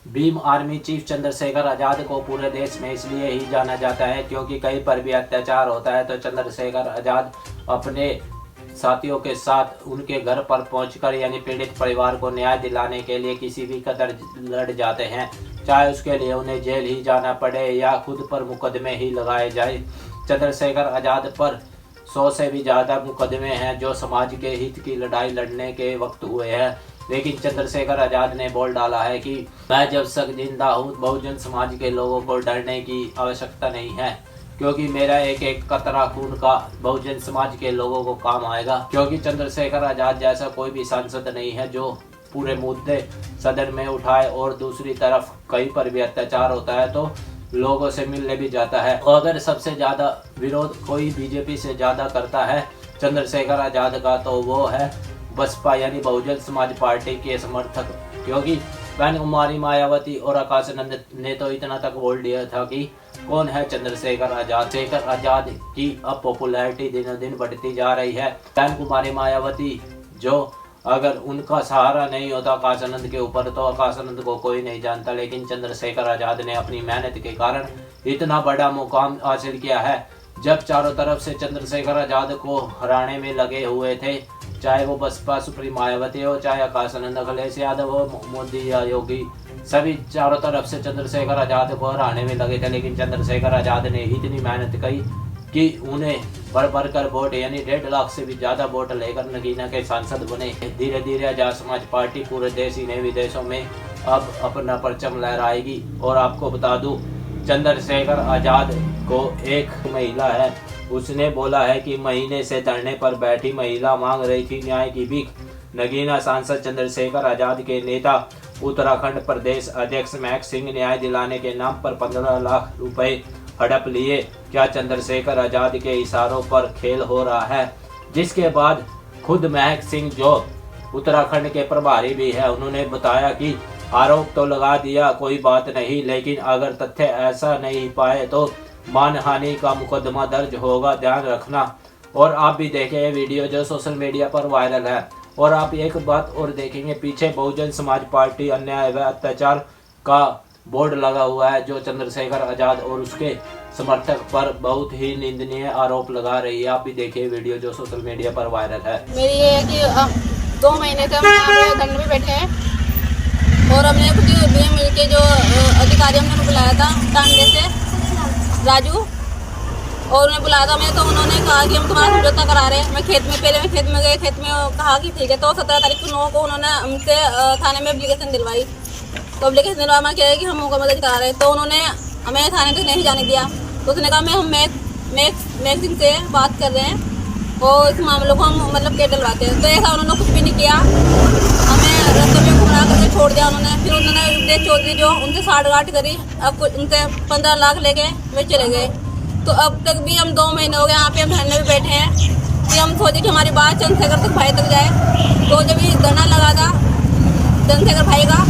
Bhim army chief Chandrashekhar Azad को पूरे देश में इसलिए ही जाना जाता है क्योंकि कहीं पर भी अत्याचार होता है तो चंद्रशेखर आज़ाद अपने साथियों के साथ उनके घर पर पहुंचकर यानी पीड़ित परिवार को न्याय दिलाने के लिए किसी भी कदर लड़ जाते हैं, चाहे उसके लिए उन्हें जेल ही जाना पड़े या खुद पर मुकदमे ही लगाए जाए। चंद्रशेखर आज़ाद पर 100 से भी ज़्यादा मुकदमे हैं जो समाज के हित की लड़ाई लड़ने के वक्त हुए हैं, लेकिन चंद्रशेखर आज़ाद ने बोल डाला है कि मैं जब तक जिंदा हूँ बहुजन समाज के लोगों को डरने की आवश्यकता नहीं है, क्योंकि मेरा एक एक कतरा खून का बहुजन समाज के लोगों को काम आएगा। क्योंकि चंद्रशेखर आज़ाद जैसा कोई भी सांसद नहीं है जो पूरे मुद्दे सदन में उठाए और दूसरी तरफ कहीं पर भी अत्याचार होता है तो लोगों से मिलने भी जाता है। और अगर सबसे ज़्यादा विरोध कोई बीजेपी से ज़्यादा करता है चंद्रशेखर आज़ाद का तो वो है बसपा यानी बहुजन समाज पार्टी के समर्थक, क्योंकि बहन कुमारी मायावती और आकाशानंद ने तो इतना तक बोल दिया था कि कौन है चंद्रशेखर आज़ाद। शेखर आज़ाद की अब पॉपुलैरिटी दिनों दिन बढ़ती जा रही है। बहन कुमारी मायावती जो अगर उनका सहारा नहीं होता आकाशानंद के ऊपर तो आकाशानंद को कोई नहीं जानता, लेकिन चंद्रशेखर आज़ाद ने अपनी मेहनत के कारण इतना बड़ा मुकाम हासिल किया है। जब चारों तरफ से चंद्रशेखर आज़ाद को हराने में लगे हुए थे, चाहे वो बसपा सुप्रीम मायावती हो, चाहे आकाशानंद, अखिलेश यादव हो, मोदी या योगी, सभी चारों तरफ से चंद्रशेखर आज़ाद को हराने में लगे थे, लेकिन चंद्रशेखर आज़ाद ने इतनी मेहनत की कि उन्हें बढ़ कर वोट यानी 1.5 लाख से भी ज़्यादा वोट लेकर नगीना के सांसद बने। धीरे धीरे आज़ाद समाज पार्टी पूरे देश ही नहीं विदेशों में अब अपना परचम लहराएगी। और आपको बता दूं चंद्रशेखर आज़ाद को एक महिला है, उसने बोला है कि महीने से धरने पर बैठी महिला मांग रही थी न्याय की भीख। नगीना सांसद चंद्रशेखर आज़ाद के नेता उत्तराखंड प्रदेश अध्यक्ष महक सिंह न्याय दिलाने के नाम पर 15 लाख रुपए हड़प लिए। क्या चंद्रशेखर आज़ाद के इशारों पर खेल हो रहा है? जिसके बाद खुद महक सिंह जो उत्तराखंड के प्रभारी भी है, उन्होंने बताया कि आरोप तो लगा दिया, कोई बात नहीं, लेकिन अगर तथ्य ऐसा नहीं पाए तो मानहानि का मुकदमा दर्ज होगा, ध्यान रखना। और आप भी देखें ये वीडियो जो सोशल मीडिया पर वायरल है। और आप एक बात और देखेंगे, पीछे बहुजन समाज पार्टी अन्याय व अत्याचार का बोर्ड लगा हुआ है जो चंद्रशेखर आज़ाद और उसके समर्थक पर बहुत ही निंदनीय आरोप लगा रही है। आप भी देखिए वीडियो जो सोशल मीडिया पर वायरल है। मेरी ये है कि 2 महीने से हम यहाँ पे धरने में बैठे हैं और हमने कुछ बीएम के जो अधिकारी हमने बुलाया था टांडे से राजू, और उन्हें बुलाया था मैं, तो उन्होंने कहा कि हम तुम्हारा समझौता करा रहे हैं। मैं खेत में गए, खेत में कहा कि ठीक है। तो 17 तारीख को 9 को उन्होंने हमसे थाने में एप्लीकेशन दिलवाई, तो एप्लीकेशन दिलवा मैं कह रहे कि हम मुकम्मल करा रहे हैं, तो उन्होंने हमें थाने तक नहीं जाने दिया। तो उसने कहा हम मैक सिंह से बात कर रहे हैं और इस मामलों को हम मतलब के डलवाते हैं। तो ऐसा उन्होंने कुछ भी नहीं किया, हमें रास्ते में घुमा करके छोड़ दिया उन्होंने। फिर उन्होंने रुपदेश चौधरी जो उनसे साठ-गांठ करी, अब उनसे 15 लाख लेके वे चले गए। तो अब तक भी हम 2 महीने हो गए यहाँ पे हम धरने में बैठे हैं कि हम सोचे कि हमारी बात चंद्रशेखर तक भाई तक जाए। तो जब ये धरना लगा था चंद्रशेखर भाई का,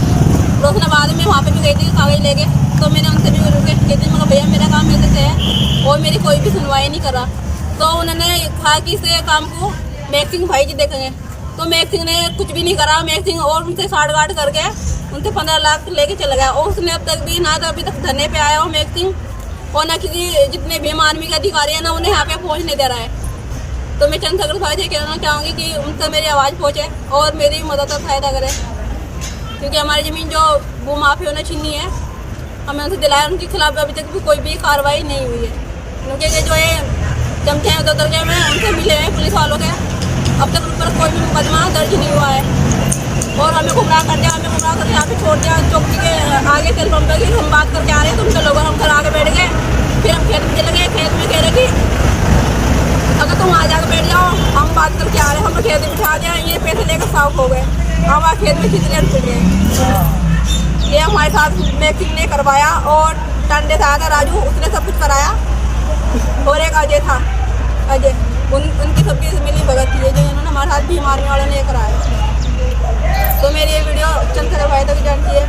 तो उसने बाद में वहाँ पे भी गई थी कागज लेके, तो मैंने उनसे भी रिक्वेस्ट की थी, मगर भैया मेरा काम मेरे से है और मेरी कोई भी सुनवाई नहीं करा। तो उन्होंने कहा कि इस काम को महक सिंह भाई जी देखेंगे। तो महक सिंह ने कुछ भी नहीं करा। महक सिंह और उनसे साठ-गांठ करके उनसे 15 लाख लेके चला गया और उसने अब तक भी ना तो अभी तक धरने पे आया हो महक सिंह, और ना किसी जितने भीम आर्मी के अधिकारी हैं ना उन्हें यहाँ पे पहुँच नहीं दे रहा है। तो मैं चंद्रशेखर भाई से कहना चाहूँगी कि उनसे मेरी आवाज़ पहुँचे और मेरी मदद और सहायता करें, क्योंकि हमारी ज़मीन जो भूमाफियों ने छीनी है हमें उनसे दिलाया, उनके खिलाफ अभी तक भी कोई भी कार्रवाई नहीं हुई है। क्योंकि जो ये चमचे हैं उधर के में उनसे मिले हैं पुलिस वालों के, अब तक उन पर कोई भी मुकदमा दर्ज नहीं हुआ है और हमें गुमराह कर दिया, यहाँ पे छोड़ दिया चौकी के आगे तेल पंप की। हम बात करके आ रहे हैं तो उनके लोगों हम घर आके बैठ गए। फिर हम खेत में चले गए, खेत में कह रहे कि अगर तुम आ जाकर बैठ जाओ, हम बात करके आ रहे हैं, हम खेत में बिठा दिया, ये पैसे लेकर साफ हो गए, हम आ खेत में खिंचने फिर गए। ये हमारे साथ महक सिंह ने करवाया और टांडे से आया था राजू, उसने सब कुछ कराया, और एक अजय था, अजय उनकी सबकी मिली भगत थी जो इन्होंने हमारे साथ भीम आर्मी वालों ने कराया। तो मेरी ये वीडियो चंद्रशेखर भाई तक जानती है।